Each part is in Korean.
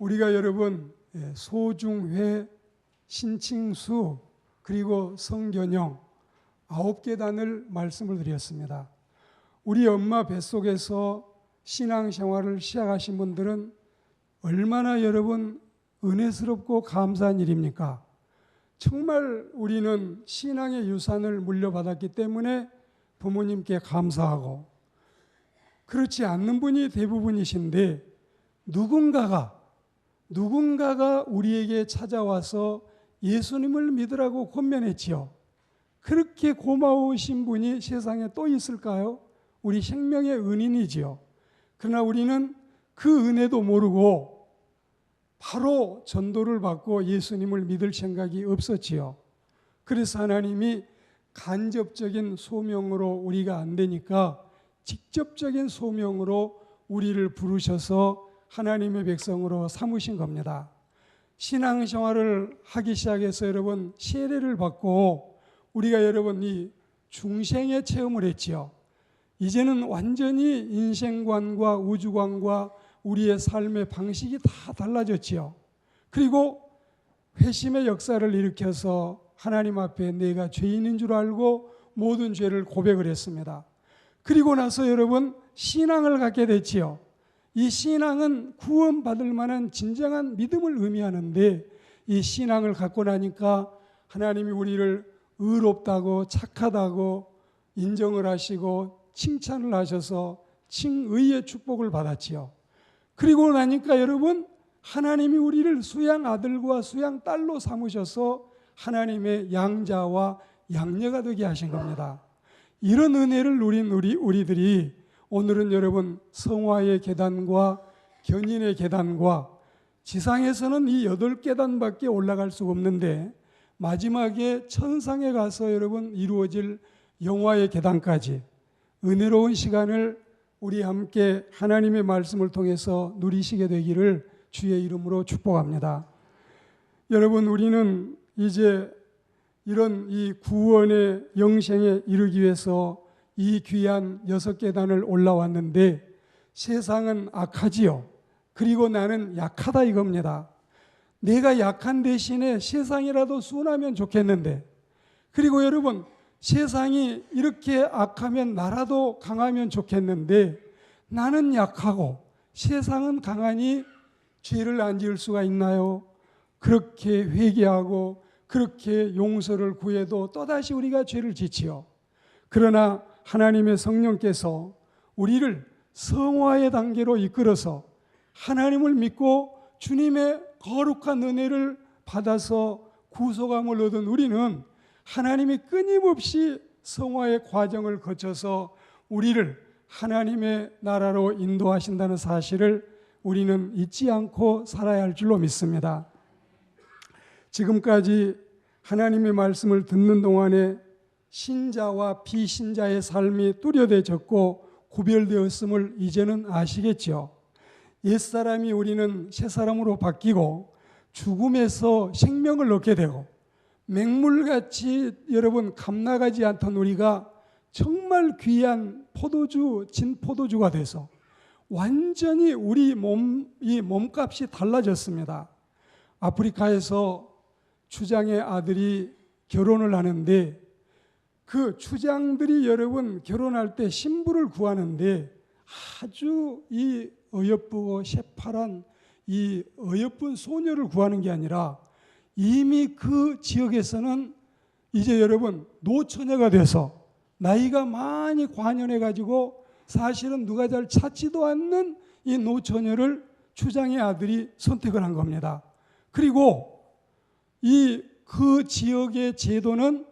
우리가 여러분 소중회, 신칭수, 그리고 성견영 9계단을 말씀을 드렸습니다. 우리 엄마 뱃속에서 신앙생활을 시작하신 분들은 얼마나 여러분 은혜스럽고 감사한 일입니까? 정말 우리는 신앙의 유산을 물려받았기 때문에 부모님께 감사하고, 그렇지 않는 분이 대부분이신데 누군가가 우리에게 찾아와서 예수님을 믿으라고 권면했지요. 그렇게 고마우신 분이 세상에 또 있을까요? 우리 생명의 은인이지요. 그러나 우리는 그 은혜도 모르고 바로 전도를 받고 예수님을 믿을 생각이 없었지요. 그래서 하나님이 간접적인 소명으로 우리가 안 되니까 직접적인 소명으로 우리를 부르셔서 하나님의 백성으로 삼으신 겁니다. 신앙생활을 하기 시작해서 여러분 세례를 받고 우리가 여러분 이 중생의 체험을 했지요. 이제는 완전히 인생관과 우주관과 우리의 삶의 방식이 다 달라졌지요. 그리고 회심의 역사를 일으켜서 하나님 앞에 내가 죄인인 줄 알고 모든 죄를 고백을 했습니다. 그리고 나서 여러분 신앙을 갖게 됐지요. 이 신앙은 구원받을 만한 진정한 믿음을 의미하는데, 이 신앙을 갖고 나니까 하나님이 우리를 의롭다고 착하다고 인정을 하시고 칭찬을 하셔서 칭의의 축복을 받았지요. 그리고 나니까 여러분 하나님이 우리를 수양 아들과 수양 딸로 삼으셔서 하나님의 양자와 양녀가 되게 하신 겁니다. 이런 은혜를 누린 우리들이 오늘은 여러분 성화의 계단과 견인의 계단과 지상에서는 이 8계단밖에 올라갈 수가 없는데 마지막에 천상에 가서 여러분 이루어질 영화의 계단까지 은혜로운 시간을 우리 함께 하나님의 말씀을 통해서 누리시게 되기를 주의 이름으로 축복합니다. 여러분 우리는 이제 이런 이 구원의 영생에 이르기 위해서 이 귀한 6계단을 올라왔는데 세상은 악하지요. 그리고 나는 약하다 이겁니다. 내가 약한 대신에 세상이라도 순하면 좋겠는데, 그리고 여러분 세상이 이렇게 악하면 나라도 강하면 좋겠는데 나는 약하고 세상은 강하니 죄를 안 지을 수가 있나요? 그렇게 회개하고 그렇게 용서를 구해도 또다시 우리가 죄를 짓지요. 그러나 하나님의 성령께서 우리를 성화의 단계로 이끌어서 하나님을 믿고 주님의 거룩한 은혜를 받아서 구속함을 얻은 우리는 하나님이 끊임없이 성화의 과정을 거쳐서 우리를 하나님의 나라로 인도하신다는 사실을 우리는 잊지 않고 살아야 할 줄로 믿습니다. 지금까지 하나님의 말씀을 듣는 동안에 신자와 비신자의 삶이 뚜렷해졌고 구별되었음을 이제는 아시겠죠. 옛사람이 우리는 새사람으로 바뀌고 죽음에서 생명을 얻게 되고 맹물같이 여러분 감나가지 않던 우리가 정말 귀한 포도주, 진포도주가 돼서 완전히 우리 이 몸값이 달라졌습니다. 아프리카에서 추장의 아들이 결혼을 하는데 그 추장들이 여러분 결혼할 때 신부를 구하는데 아주 이 어여쁘고 새파란 이 어여쁜 소녀를 구하는 게 아니라 이미 그 지역에서는 이제 여러분 노처녀가 돼서 나이가 많이 관연해 가지고 사실은 누가 잘 찾지도 않는 이 노처녀를 추장의 아들이 선택을 한 겁니다. 그리고 그 지역의 제도는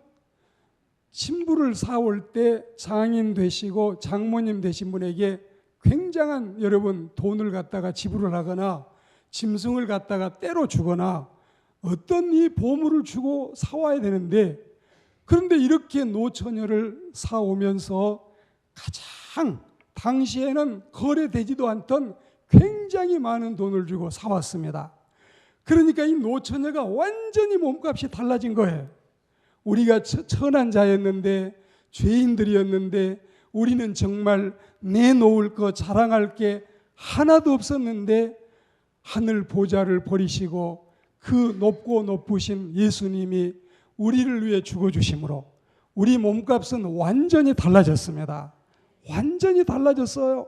신부를 사올 때 장인 되시고 장모님 되신 분에게 굉장한 여러분 돈을 갖다가 지불을 하거나 짐승을 갖다가 때로 주거나 어떤 이 보물을 주고 사와야 되는데, 그런데 이렇게 노처녀를 사오면서 가장 당시에는 거래되지도 않던 굉장히 많은 돈을 주고 사왔습니다. 그러니까 이 노처녀가 완전히 몸값이 달라진 거예요. 우리가 천한 자였는데 죄인들이었는데 우리는 정말 내놓을 거 자랑할 게 하나도 없었는데 하늘 보좌를 버리시고 그 높고 높으신 예수님이 우리를 위해 죽어주심으로 우리 몸값은 완전히 달라졌습니다. 완전히 달라졌어요.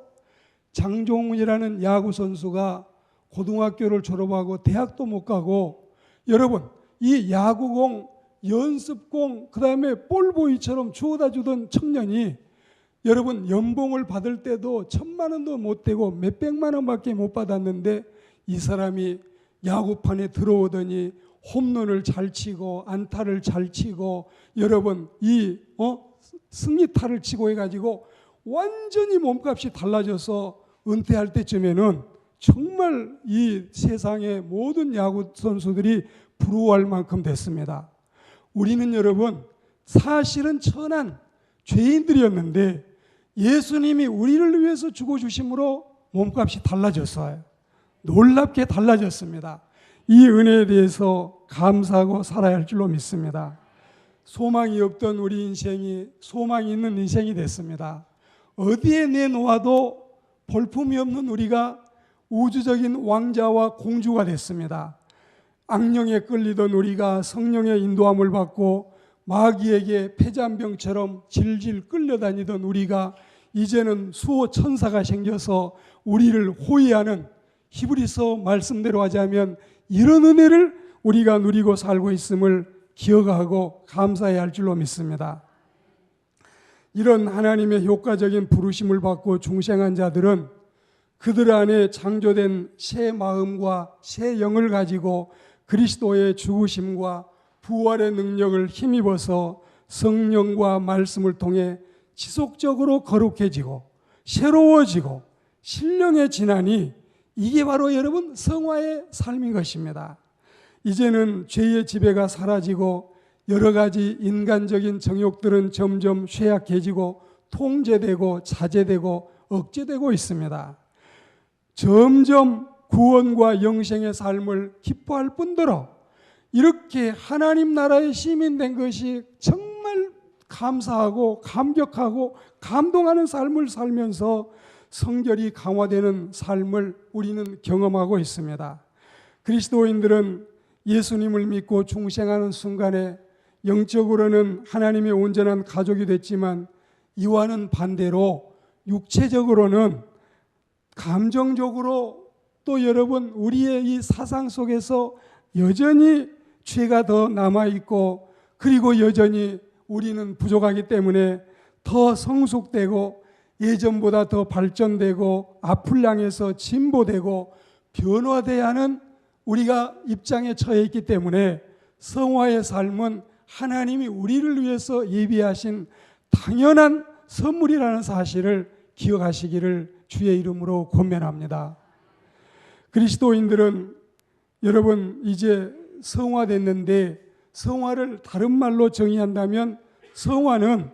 장종훈이라는 야구 선수가 고등학교를 졸업하고 대학도 못 가고, 여러분 이 야구공, 연습공, 그 다음에 볼보이처럼 주워다 주던 청년이 여러분 연봉을 받을 때도 1,000만 원도 못 되고 몇백만 원밖에 못 받았는데, 이 사람이 야구판에 들어오더니 홈런을 잘 치고 안타를 잘 치고 여러분 이 승리타를 치고 해가지고 완전히 몸값이 달라져서 은퇴할 때쯤에는 정말 이 세상의 모든 야구 선수들이 부러워할 만큼 됐습니다. 우리는 여러분 사실은 천한 죄인들이었는데 예수님이 우리를 위해서 죽어주심으로 몸값이 달라졌어요. 놀랍게 달라졌습니다. 이 은혜에 대해서 감사하고 살아야 할 줄로 믿습니다. 소망이 없던 우리 인생이 소망이 있는 인생이 됐습니다. 어디에 내놓아도 볼품이 없는 우리가 우주적인 왕자와 공주가 됐습니다. 악령에 끌리던 우리가 성령의 인도함을 받고 마귀에게 패잔병처럼 질질 끌려다니던 우리가 이제는 수호 천사가 생겨서 우리를 호위하는, 히브리서 말씀대로 하자면 이런 은혜를 우리가 누리고 살고 있음을 기억하고 감사해야 할 줄로 믿습니다. 이런 하나님의 효과적인 부르심을 받고 중생한 자들은 그들 안에 창조된 새 마음과 새 영을 가지고 그리스도의 죽으심과 부활의 능력을 힘입어서 성령과 말씀을 통해 지속적으로 거룩해지고 새로워지고 신령에 지나니 이게 바로 여러분 성화의 삶인 것입니다. 이제는 죄의 지배가 사라지고 여러 가지 인간적인 정욕들은 점점 쇠약해지고 통제되고 자제되고 억제되고 있습니다. 점점 구원과 영생의 삶을 기뻐할 뿐더러 이렇게 하나님 나라의 시민 된 것이 정말 감사하고 감격하고 감동하는 삶을 살면서 성결이 강화되는 삶을 우리는 경험하고 있습니다. 그리스도인들은 예수님을 믿고 중생하는 순간에 영적으로는 하나님의 온전한 가족이 됐지만 이와는 반대로 육체적으로는 감정적으로 또 여러분 우리의 이 사상 속에서 여전히 죄가 더 남아있고 그리고 여전히 우리는 부족하기 때문에 더 성숙되고 예전보다 더 발전되고 앞을 향해서 진보되고 변화돼야 하는 우리가 입장에 처해 있기 때문에 성화의 삶은 하나님이 우리를 위해서 예비하신 당연한 선물이라는 사실을 기억하시기를 주의 이름으로 권면합니다. 그리스도인들은 여러분 이제 성화됐는데 성화를 다른 말로 정의한다면 성화는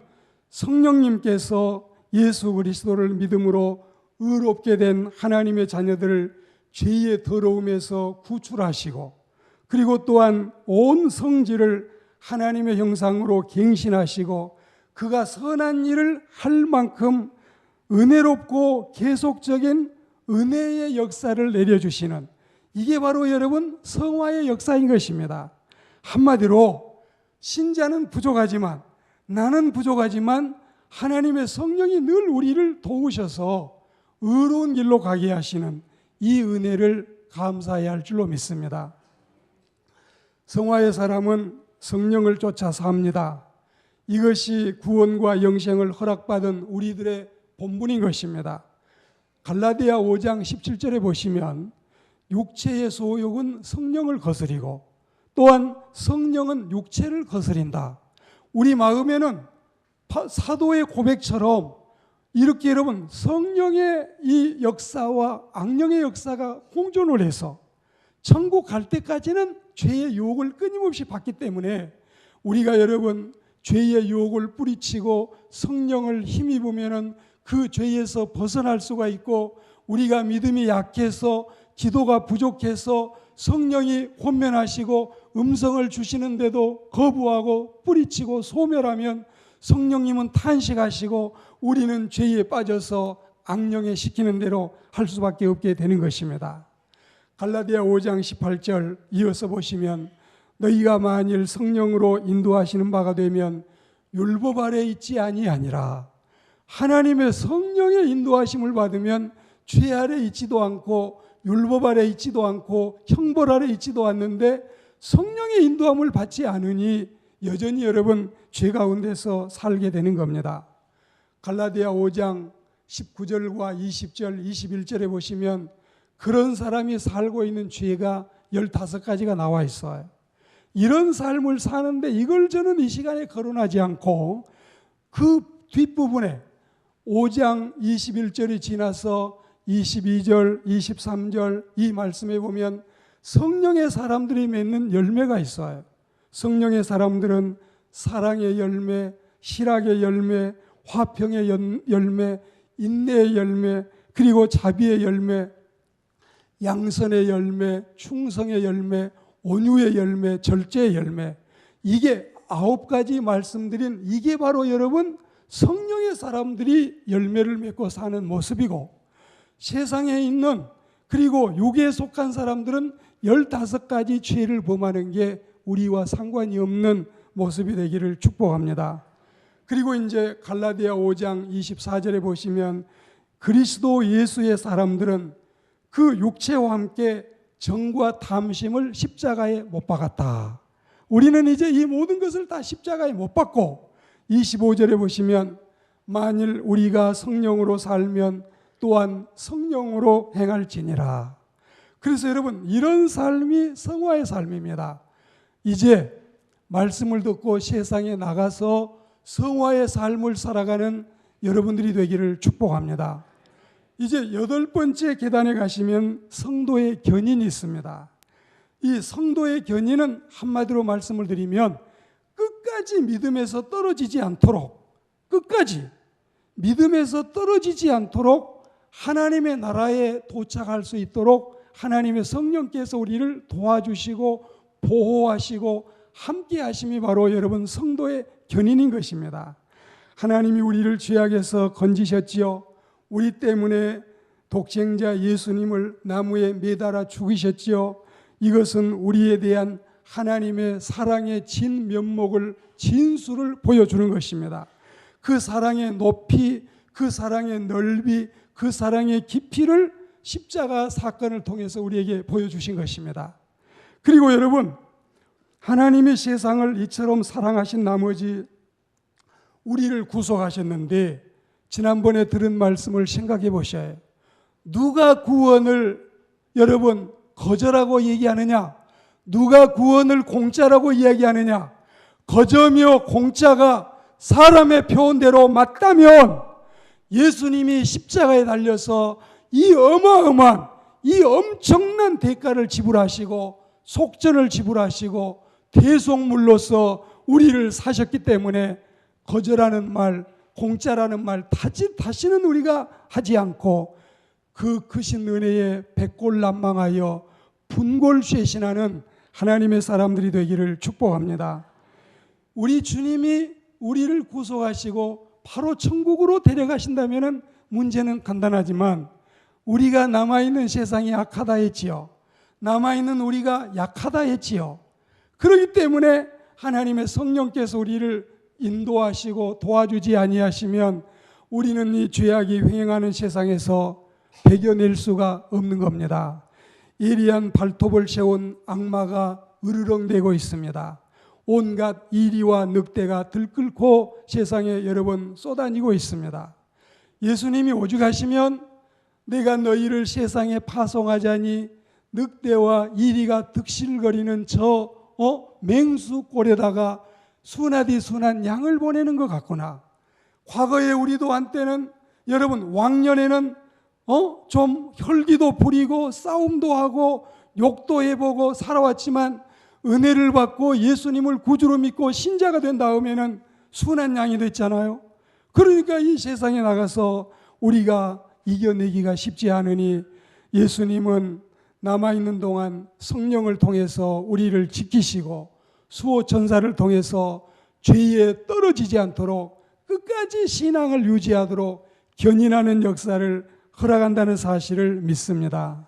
성령님께서 예수 그리스도를 믿음으로 의롭게 된 하나님의 자녀들을 죄의 더러움에서 구출하시고 그리고 또한 온 성질을 하나님의 형상으로 갱신하시고 그가 선한 일을 할 만큼 은혜롭고 계속적인 은혜의 역사를 내려주시는, 이게 바로 여러분 성화의 역사인 것입니다. 한마디로 신자는 부족하지만, 나는 부족하지만 하나님의 성령이 늘 우리를 도우셔서 의로운 길로 가게 하시는 이 은혜를 감사해야 할 줄로 믿습니다. 성화의 사람은 성령을 쫓아 삽니다. 이것이 구원과 영생을 허락받은 우리들의 본분인 것입니다. 갈라디아 5장 17절에 보시면 육체의 소욕은 성령을 거스리고 또한 성령은 육체를 거스린다. 우리 마음에는 사도의 고백처럼 이렇게 여러분 성령의 이 역사와 악령의 역사가 공존을 해서 천국 갈 때까지는 죄의 유혹을 끊임없이 받기 때문에 우리가 여러분 죄의 유혹을 뿌리치고 성령을 힘입으면은 그 죄에서 벗어날 수가 있고, 우리가 믿음이 약해서 기도가 부족해서 성령이 권면하시고 음성을 주시는데도 거부하고 뿌리치고 소멸하면 성령님은 탄식하시고 우리는 죄에 빠져서 악령에 시키는 대로 할 수밖에 없게 되는 것입니다. 갈라디아 5장 18절 이어서 보시면 너희가 만일 성령으로 인도하시는 바가 되면 율법 아래 있지 아니하니라. 하나님의 성령의 인도하심을 받으면 죄 아래 있지도 않고 율법 아래 있지도 않고 형벌 아래 있지도 않는데 성령의 인도함을 받지 않으니 여전히 여러분 죄 가운데서 살게 되는 겁니다. 갈라디아 5장 19절과 20절, 21절에 보시면 그런 사람이 살고 있는 죄가 15가지가 나와 있어요. 이런 삶을 사는데 이걸 저는 이 시간에 거론하지 않고 그 뒷부분에 5장 21절이 지나서 22절, 23절 이 말씀에 보면 성령의 사람들이 맺는 열매가 있어요. 성령의 사람들은 사랑의 열매, 실학의 열매, 화평의 열매, 인내의 열매, 그리고 자비의 열매, 양선의 열매, 충성의 열매, 온유의 열매, 절제의 열매. 이게 9가지 말씀드린 이게 바로 여러분 성령의 사람들이 열매를 맺고 사는 모습이고, 세상에 있는 그리고 육에 속한 사람들은 15가지 죄를 범하는 게 우리와 상관이 없는 모습이 되기를 축복합니다. 그리고 이제 갈라디아 5장 24절에 보시면 그리스도 예수의 사람들은 그 육체와 함께 정과 탐심을 십자가에 못 박았다. 우리는 이제 이 모든 것을 다 십자가에 못 박고 25절에 보시면 만일 우리가 성령으로 살면 또한 성령으로 행할지니라. 그래서 여러분 이런 삶이 성화의 삶입니다. 이제 말씀을 듣고 세상에 나가서 성화의 삶을 살아가는 여러분들이 되기를 축복합니다. 이제 8번째 계단에 가시면 성도의 견인이 있습니다. 이 성도의 견인은 한마디로 말씀을 드리면 끝까지 믿음에서 떨어지지 않도록, 끝까지 믿음에서 떨어지지 않도록 하나님의 나라에 도착할 수 있도록 하나님의 성령께서 우리를 도와주시고 보호하시고 함께 하심이 바로 여러분 성도의 견인인 것입니다. 하나님이 우리를 죄악에서 건지셨지요. 우리 때문에 독생자 예수님을 나무에 매달아 죽이셨지요. 이것은 우리에 대한 하나님의 사랑의 진면목을, 진수를 보여주는 것입니다. 그 사랑의 높이, 그 사랑의 넓이, 그 사랑의 깊이를 십자가 사건을 통해서 우리에게 보여주신 것입니다. 그리고 여러분, 하나님이 세상을 이처럼 사랑하신 나머지 우리를 구속하셨는데 지난번에 들은 말씀을 생각해 보셔요. 누가 구원을 여러분 거저라고 얘기하느냐? 누가 구원을 공짜라고 이야기하느냐? 거저며 공짜가 사람의 표현대로 맞다면 예수님이 십자가에 달려서 이 어마어마한, 이 엄청난 대가를 지불하시고 속전을 지불하시고 대속물로서 우리를 사셨기 때문에 거저라는 말, 공짜라는 말 다시는 우리가 하지 않고 그 크신 은혜에 백골난망하여 분골쇄신하는 하나님의 사람들이 되기를 축복합니다. 우리 주님이 우리를 구속하시고 바로 천국으로 데려가신다면 문제는 간단하지만 우리가 남아있는 세상이 악하다 했지요. 남아있는 우리가 약하다 했지요. 그렇기 때문에 하나님의 성령께서 우리를 인도하시고 도와주지 아니하시면 우리는 이 죄악이 횡행하는 세상에서 배겨낼 수가 없는 겁니다. 예리한 발톱을 세운 악마가 으르렁대고 있습니다. 온갖 이리와 늑대가 들끓고 세상에 여러분 쏟아지고 있습니다. 예수님이 오죽하시면 내가 너희를 세상에 파송하자니 늑대와 이리가 득실거리는 저 맹수골에다가 순하디 순한 양을 보내는 것 같구나. 과거에 우리도 한때는 여러분 왕년에는 좀 혈기도 부리고 싸움도 하고 욕도 해보고 살아왔지만 은혜를 받고 예수님을 구주로 믿고 신자가 된 다음에는 순한 양이 됐잖아요. 그러니까 이 세상에 나가서 우리가 이겨내기가 쉽지 않으니 예수님은 남아있는 동안 성령을 통해서 우리를 지키시고 수호 천사를 통해서 죄에 떨어지지 않도록 끝까지 신앙을 유지하도록 견인하는 역사를 허락한다는 사실을 믿습니다.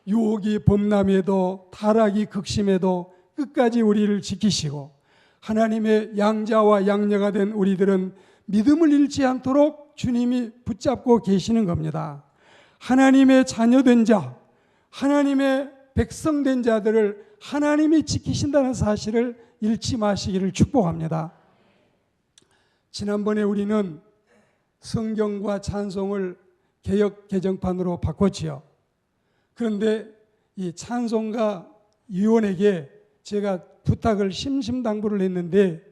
유혹이 범람해도 타락이 극심해도 끝까지 우리를 지키시고 하나님의 양자와 양녀가 된 우리들은 믿음을 잃지 않도록 주님이 붙잡고 계시는 겁니다. 하나님의 자녀된 자, 하나님의 백성된 자들을 하나님이 지키신다는 사실을 잃지 마시기를 축복합니다. 지난번에 우리는 성경과 찬송을 개역 개정판으로 바꿨지요. 그런데 이 찬송가 위원에게 제가 부탁을 심심당부를 했는데,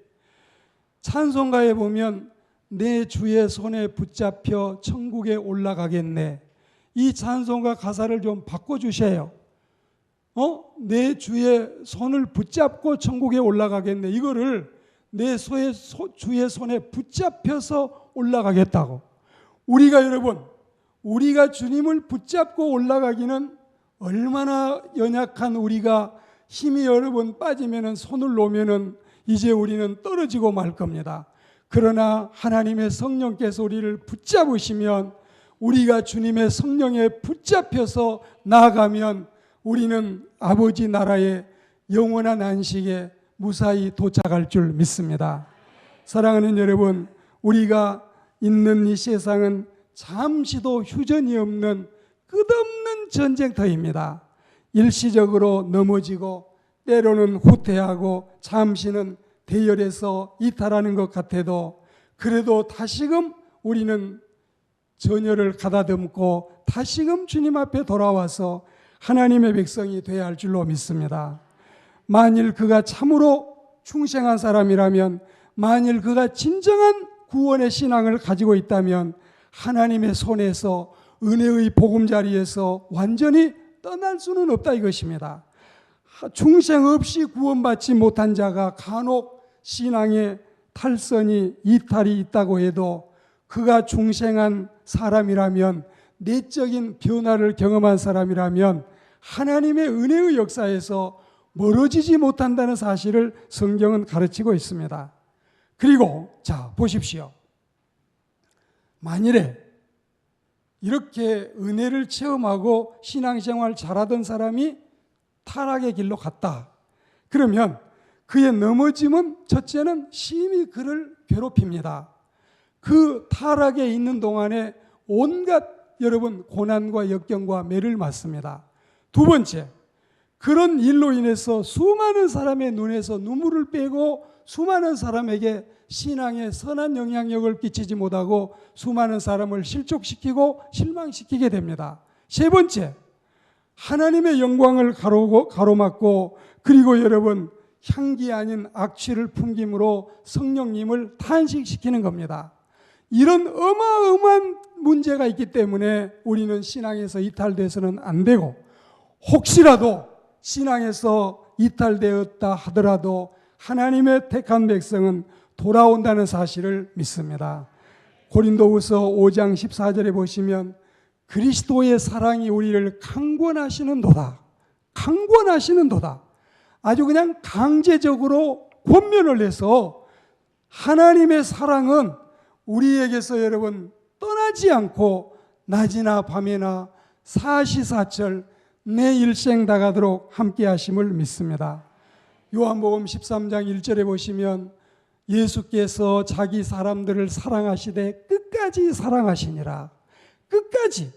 찬송가에 보면 내 주의 손에 붙잡혀 천국에 올라가겠네, 이 찬송가 가사를 좀 바꿔주세요. 내 주의 손을 붙잡고 천국에 올라가겠네, 이거를 내 주의 손에 붙잡혀서 올라가겠다고. 우리가 주님을 붙잡고 올라가기는 얼마나 연약한 우리가 힘이 빠지면은 손을 놓으면은 이제 우리는 떨어지고 말 겁니다. 그러나 하나님의 성령께서 우리를 붙잡으시면, 우리가 주님의 성령에 붙잡혀서 나아가면 우리는 아버지 나라의 영원한 안식에 무사히 도착할 줄 믿습니다. 사랑하는 여러분, 우리가 있는 이 세상은 잠시도 휴전이 없는 끝없는 전쟁터입니다. 일시적으로 넘어지고 때로는 후퇴하고 잠시는 대열에서 이탈하는 것 같아도, 그래도 다시금 우리는 전열을 가다듬고 다시금 주님 앞에 돌아와서 하나님의 백성이 되어야 할 줄로 믿습니다. 만일 그가 참으로 충성한 사람이라면, 만일 그가 진정한 구원의 신앙을 가지고 있다면 하나님의 손에서, 은혜의 보금자리에서 완전히 떠날 수는 없다 이것입니다. 충성 없이 구원받지 못한 자가 간혹 신앙의 탈선이, 이탈이 있다고 해도 그가 충성한 사람이라면, 내적인 변화를 경험한 사람이라면 하나님의 은혜의 역사에서 멀어지지 못한다는 사실을 성경은 가르치고 있습니다. 그리고 자 보십시오. 만일에 이렇게 은혜를 체험하고 신앙생활 잘하던 사람이 타락의 길로 갔다, 그러면 그의 넘어짐은 첫째는 심히 그를 괴롭힙니다. 그 타락에 있는 동안에 온갖 고난과 역경과 매를 맞습니다. 두 번째, 그런 일로 인해서 수많은 사람의 눈에서 눈물을 빼고 수많은 사람에게 신앙에 선한 영향력을 끼치지 못하고 수많은 사람을 실족시키고 실망시키게 됩니다. 세 번째, 하나님의 영광을 가로막고, 그리고 향기 아닌 악취를 풍김으로 성령님을 탄식시키는 겁니다. 이런 어마어마한 문제가 있기 때문에 우리는 신앙에서 이탈돼서는 안 되고, 혹시라도 신앙에서 이탈되었다 하더라도 하나님의 택한 백성은 돌아온다는 사실을 믿습니다. 고린도후서 5장 14절에 보시면 그리스도의 사랑이 우리를 강권하시는도다. 아주 그냥 강제적으로 권면을 해서 하나님의 사랑은 우리에게서 떠나지 않고 낮이나 밤이나 사시사철 내 일생 다가도록 함께 하심을 믿습니다. 요한복음 13장 1절에 보시면 예수께서 자기 사람들을 사랑하시되 끝까지 사랑하시니라. 끝까지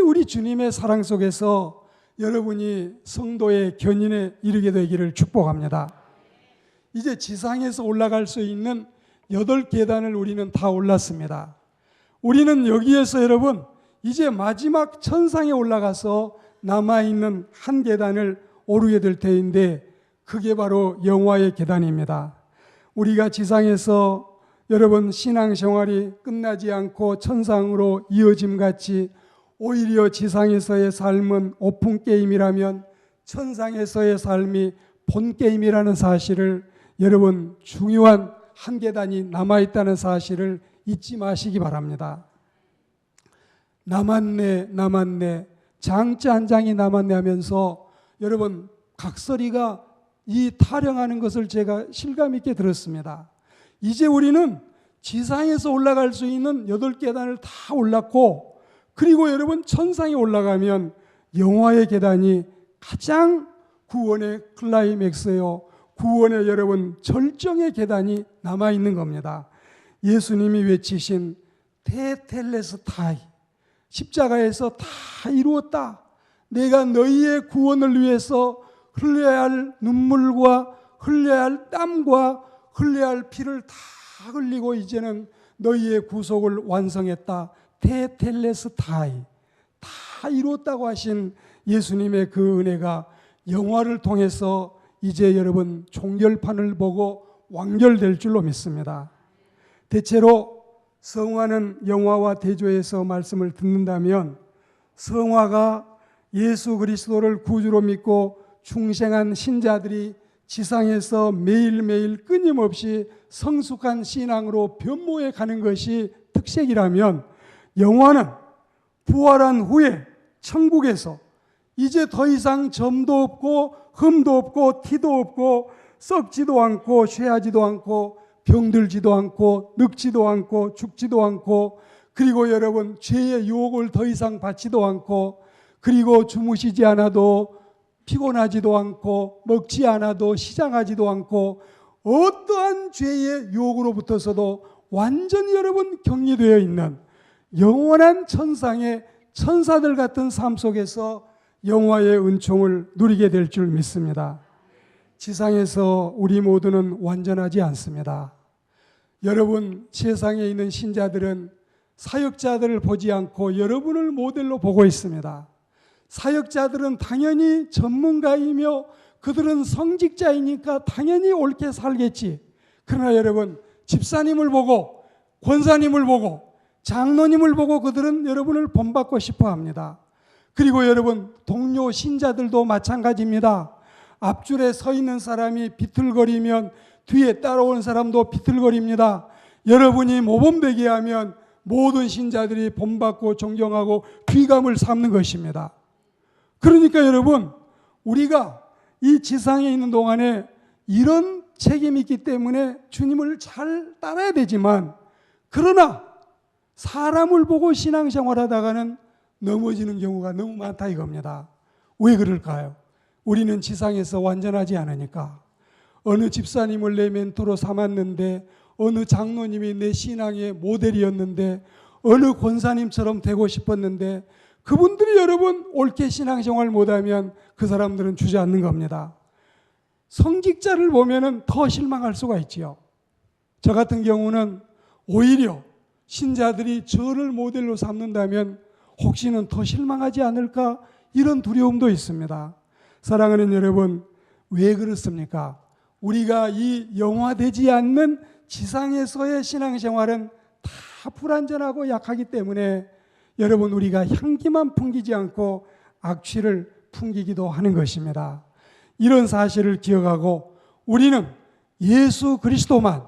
우리 주님의 사랑 속에서 여러분이 성도의 견인에 이르게 되기를 축복합니다. 이제 지상에서 올라갈 수 있는 8계단을 우리는 다 올랐습니다. 우리는 여기에서 이제 마지막 천상에 올라가서 남아있는 한 계단을 오르게 될 터인데, 그게 바로 영화의 계단입니다. 우리가 지상에서 신앙생활이 끝나지 않고 천상으로 이어짐같이 오히려 지상에서의 삶은 오픈게임이라면 천상에서의 삶이 본게임이라는 사실을, 중요한 한 계단이 남아있다는 사실을 잊지 마시기 바랍니다. 남았네, 장자 한 장이 남았네 하면서 각설이가 이 타령하는 것을 제가 실감 있게 들었습니다. 이제 우리는 지상에서 올라갈 수 있는 8계단을 다 올랐고, 그리고 천상에 올라가면 영화의 계단이 가장 구원의 클라이맥스요, 구원의 여러분 절정의 계단이 남아있는 겁니다. 예수님이 외치신 테텔레스타이, 십자가에서 다 이루었다. 내가 너희의 구원을 위해서 흘려야 할 눈물과 흘려야 할 땀과 흘려야 할 피를 다 흘리고 이제는 너희의 구속을 완성했다. 테텔레스타이, 다 이루었다고 하신 예수님의 그 은혜가 영화를 통해서 이제 여러분 종결판을 보고 완결될 줄로 믿습니다. 대체로 성화는 영화와 대조해서 말씀을 듣는다면 성화가 예수 그리스도를 구주로 믿고 중생한 신자들이 지상에서 매일매일 끊임없이 성숙한 신앙으로 변모해 가는 것이 특색이라면, 영화는 부활한 후에 천국에서 이제 더 이상 점도 없고 흠도 없고 티도 없고 썩지도 않고 쇠하지도 않고 병들지도 않고 늙지도 않고 죽지도 않고, 그리고 여러분 죄의 유혹을 더 이상 받지도 않고, 그리고 주무시지 않아도 피곤하지도 않고 먹지 않아도 시장하지도 않고 어떠한 죄의 유혹으로부터서도 완전히 여러분 격리되어 있는 영원한 천상의 천사들 같은 삶 속에서 영화의 은총을 누리게 될 줄 믿습니다. 지상에서 우리 모두는 완전하지 않습니다. 여러분 세상에 있는 신자들은 사역자들을 보지 않고 여러분을 모델로 보고 있습니다. 사역자들은 당연히 전문가이며 그들은 성직자이니까 당연히 옳게 살겠지. 그러나 여러분 집사님을 보고 권사님을 보고 장로님을 보고 그들은 여러분을 본받고 싶어 합니다. 그리고 여러분 동료 신자들도 마찬가지입니다. 앞줄에 서 있는 사람이 비틀거리면 뒤에 따라오는 사람도 비틀거립니다. 여러분이 모범되게 하면 모든 신자들이 본받고 존경하고 귀감을 삼는 것입니다. 그러니까 여러분 우리가 이 지상에 있는 동안에 이런 책임이 있기 때문에 주님을 잘 따라야 되지만, 그러나 사람을 보고 신앙생활하다가는 넘어지는 경우가 너무 많다 이겁니다. 왜 그럴까요? 우리는 지상에서 완전하지 않으니까. 어느 집사님을 내 멘토로 삼았는데, 어느 장로님이 내 신앙의 모델이었는데, 어느 권사님처럼 되고 싶었는데, 그분들이 여러분 옳게 신앙생활 못하면 그 사람들은 주저앉는 겁니다. 성직자를 보면 더 실망할 수가 있지요. 저 같은 경우는 오히려 신자들이 저를 모델로 삼는다면 혹시는 더 실망하지 않을까, 이런 두려움도 있습니다. 사랑하는 여러분, 왜 그렇습니까? 우리가 이 영화되지 않는 지상에서의 신앙생활은 다 불완전하고 약하기 때문에 여러분 우리가 향기만 풍기지 않고 악취를 풍기기도 하는 것입니다. 이런 사실을 기억하고 우리는 예수 그리스도만,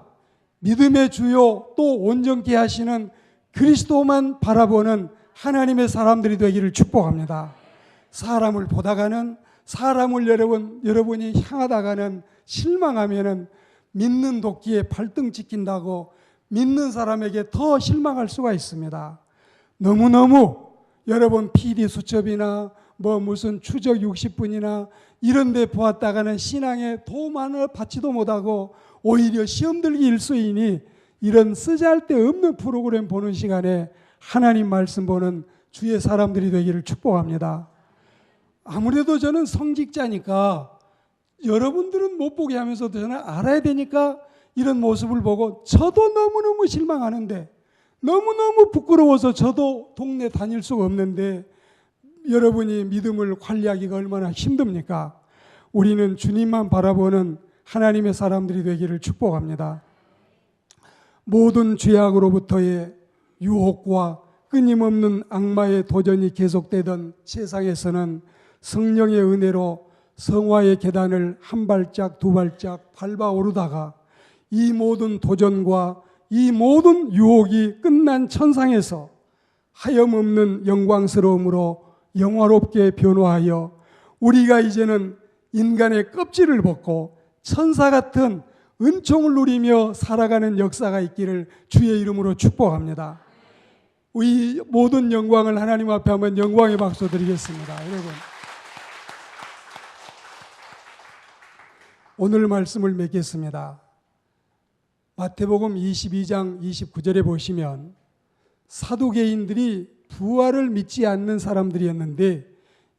믿음의 주요 또 온전케 하시는 그리스도만 바라보는 하나님의 사람들이 되기를 축복합니다. 사람을 보다가는, 사람을 여러분이 향하다가는 실망하면은 믿는 도끼에 발등 찍힌다고 믿는 사람에게 더 실망할 수가 있습니다. 너무너무 여러분 PD 수첩이나 무슨 추적 60분이나 이런 데 보았다가는 신앙에 도움 하나 받지도 못하고 오히려 시험 들기 일수이니, 이런 쓰잘데없는 프로그램 보는 시간에 하나님 말씀 보는 주의 사람들이 되기를 축복합니다. 아무래도 저는 성직자니까 여러분들은 못 보게 하면서도 저는 알아야 되니까 이런 모습을 보고 저도 너무너무 실망하는데, 너무너무 부끄러워서 저도 동네 다닐 수가 없는데 여러분이 믿음을 관리하기가 얼마나 힘듭니까? 우리는 주님만 바라보는 하나님의 사람들이 되기를 축복합니다. 모든 죄악으로부터의 유혹과 끊임없는 악마의 도전이 계속되던 세상에서는 성령의 은혜로 성화의 계단을 한 발짝 두 발짝 밟아 오르다가 이 모든 도전과 이 모든 유혹이 끝난 천상에서 하염없는 영광스러움으로 영화롭게 변화하여 우리가 이제는 인간의 껍질을 벗고 천사 같은 은총을 누리며 살아가는 역사가 있기를 주의 이름으로 축복합니다. 이 모든 영광을 하나님 앞에 한번 영광의 박수 드리겠습니다. 여러분, 오늘 말씀을 맺겠습니다. 마태복음 22장 29절에 보시면 사두개인들이 부활을 믿지 않는 사람들이었는데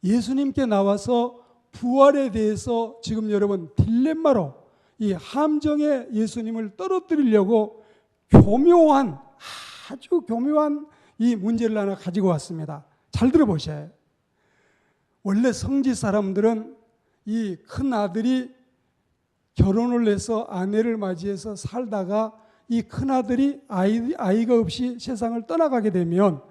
예수님께 나와서 부활에 대해서 지금 여러분 딜레마로 이 함정에 예수님을 떨어뜨리려고 아주 교묘한 이 문제를 하나 가지고 왔습니다. 잘 들어보셔요. 원래 성지 사람들은 이 큰 아들이 결혼을 해서 아내를 맞이해서 살다가 이 큰 아들이 아이가 없이 세상을 떠나가게 되면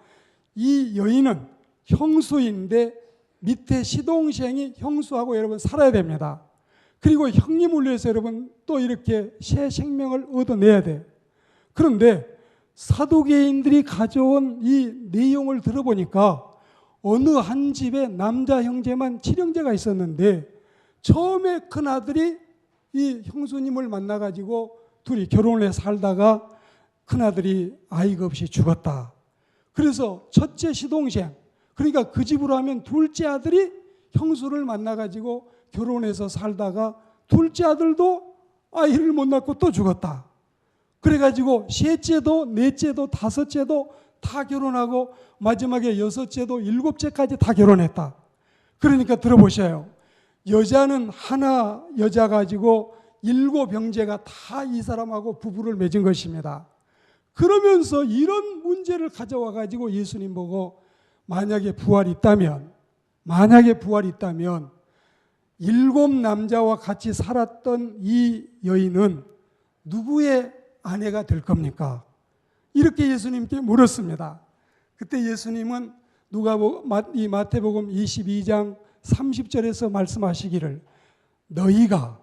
이 여인은 형수인데 밑에 시동생이 형수하고 여러분 살아야 됩니다. 그리고 형님을 위해서 여러분 또 이렇게 새 생명을 얻어내야 돼요. 그런데 사두개인들이 가져온 이 내용을 들어보니까 어느 한 집에 남자 형제만 7형제가 있었는데 처음에 큰 아들이 이 형수님을 만나가지고 둘이 결혼을 해 살다가 큰 아들이 아이가 없이 죽었다. 그래서 첫째 시동생, 그러니까 그 집으로 하면 둘째 아들이 형수를 만나가지고 결혼해서 살다가 둘째 아들도 아이를 못 낳고 또 죽었다. 그래가지고 셋째도 넷째도 다섯째도 다 결혼하고 마지막에 여섯째도 일곱째까지 다 결혼했다. 그러니까 들어보셔요. 여자는 하나 여자 가지고 7 형제가 다 이 사람하고 부부를 맺은 것입니다. 그러면서 이런 문제를 가져와 가지고 예수님 보고 만약에 부활이 있다면 7 남자와 같이 살았던 이 여인은 누구의 아내가 될 겁니까? 이렇게 예수님께 물었습니다. 그때 예수님은 이 마태복음 22장 30절에서 말씀하시기를 너희가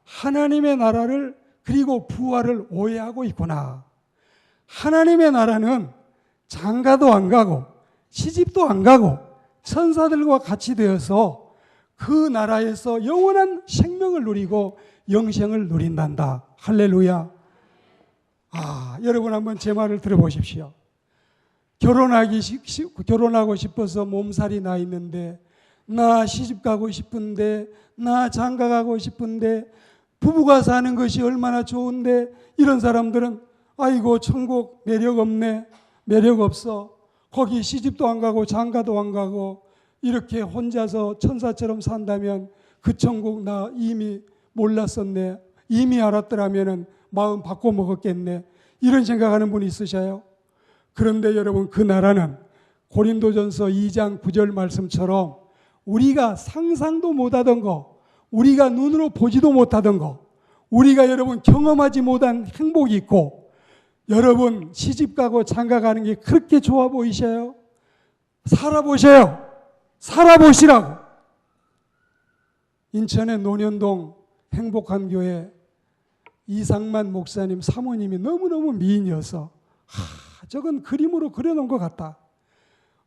하나님의 나라를 그리고 부활을 오해하고 있구나. 하나님의 나라는 장가도 안 가고 시집도 안 가고 천사들과 같이 되어서 그 나라에서 영원한 생명을 누리고 영생을 누린단다. 할렐루야. 여러분 한번 제 말을 들어보십시오. 결혼하고 싶어서 몸살이 나 있는데, 나 시집 가고 싶은데, 나 장가 가고 싶은데, 부부가 사는 것이 얼마나 좋은데, 이런 사람들은 아이고 천국 매력 없네, 매력 없어, 거기 시집도 안 가고 장가도 안 가고 이렇게 혼자서 천사처럼 산다면 그 천국 나 이미 몰랐었네, 이미 알았더라면 마음 바꿔 먹었겠네, 이런 생각하는 분이 있으셔요. 그런데 여러분, 그 나라는 고린도전서 2장 9절 말씀처럼 우리가 상상도 못하던 거, 우리가 눈으로 보지도 못하던 거, 우리가 여러분 경험하지 못한 행복이 있고, 여러분 시집 가고 장가 가는 게 그렇게 좋아 보이셔요? 살아보셔요. 살아보시라고. 인천의 논현동 행복한 교회 이상만 목사님 사모님이 너무너무 미인이어서 저건 그림으로 그려놓은 것 같다.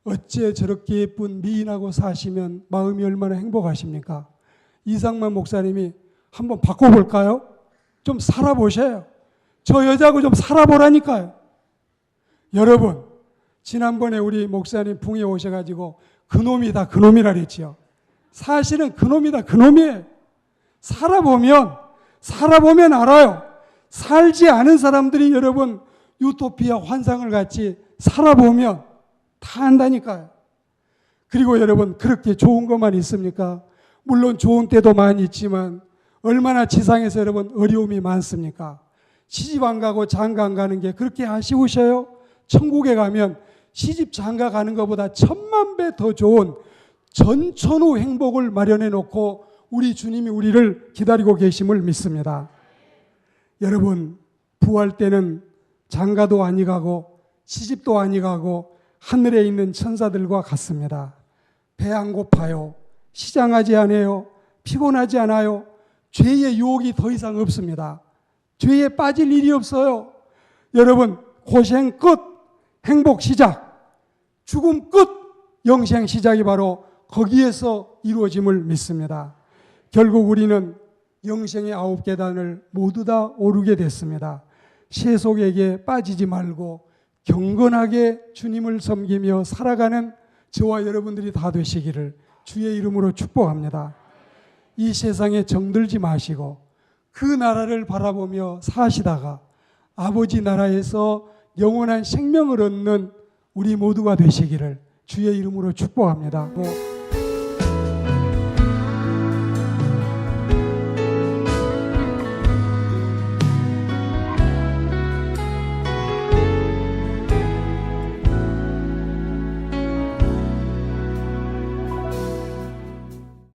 어째 저렇게 예쁜 미인하고 사시면 마음이 얼마나 행복하십니까? 이상만 목사님이 한번 바꿔볼까요? 좀 살아보셔요. 저 여자하고 좀 살아보라니까요. 여러분, 지난번에 우리 목사님 붕에 오셔가지고 그놈이다 그놈이라 그랬지요. 사실은 그놈이다 그놈이에요. 살아보면 알아요. 살지 않은 사람들이 여러분 유토피아 환상을 같이 살아보면 다 안다니까요. 그리고 여러분, 그렇게 좋은 것만 있습니까? 물론 좋은 때도 많이 있지만 얼마나 지상에서 여러분 어려움이 많습니까? 시집 안 가고 장가 안 가는 게 그렇게 아쉬우셔요? 천국에 가면 시집 장가 가는 것보다 1000만 배 더 좋은 전천후 행복을 마련해 놓고 우리 주님이 우리를 기다리고 계심을 믿습니다. 여러분, 부활 때는 장가도 아니 가고 시집도 아니 가고 하늘에 있는 천사들과 같습니다. 배 안 고파요. 시장하지 않아요. 피곤하지 않아요. 죄의 유혹이 더 이상 없습니다. 죄에 빠질 일이 없어요. 여러분, 고생 끝, 행복 시작, 죽음 끝, 영생 시작이 바로 거기에서 이루어짐을 믿습니다. 결국 우리는 영생의 9계단을 모두 다 오르게 됐습니다. 세속에게 빠지지 말고 경건하게 주님을 섬기며 살아가는 저와 여러분들이 다 되시기를 주의 이름으로 축복합니다. 이 세상에 정들지 마시고 그 나라를 바라보며 사시다가 아버지 나라에서 영원한 생명을 얻는 우리 모두가 되시기를 주의 이름으로 축복합니다.